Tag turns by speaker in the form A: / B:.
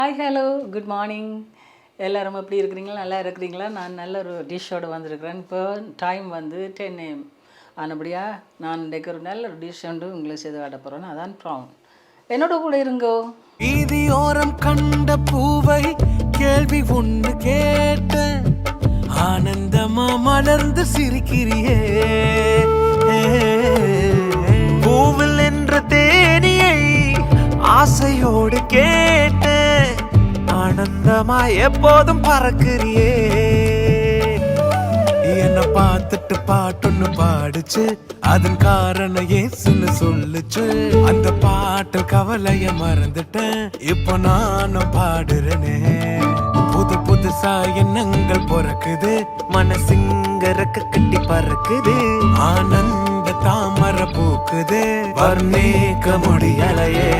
A: Hi hello good morning. எல்லோரும் எப்படி இருக்கிறீங்களா? நல்லா இருக்கிறீங்களா? நான் நல்ல ஒரு டிஷ்ஷோடு வந்திருக்கிறேன். இப்போ டைம் வந்து 10 AM ஆனபடியாக நான் இன்றைக்கு ஒரு நல்ல ஒரு டிஷ் ஒன்று உங்களை செய்து காட்ட போகிறேன். அதான் ப்ரான். என்னோட கூட இருங்கோ.
B: வீதியோரம் கண்ட பூவை கேள்வி ஒன்று கேட்ட ஆனந்தமா மலர்ந்து சிரிக்கிறியே, பூவில் என்ற தேனியை ஆசையோடு கேட்ட ஆனந்தமா எப்போதும் பறக்கிறியே. என்ன பார்த்துட்டு பாட்டொன்னு பாடுச்சு, அதன் காரணம் ஏசுன்னு சொல்லுச்சு. அந்த பாட்டு கவலைய மறந்துட்டேன், இப்போ நானும் பாடுறேனே. புது புதுசா எண்ணங்கள் பிறக்குது, மனசுங்க ரெக்க கட்டி பறக்குது. ஆனந்த தாமரை பூக்குது, வர்ணிக்க முடியலையே.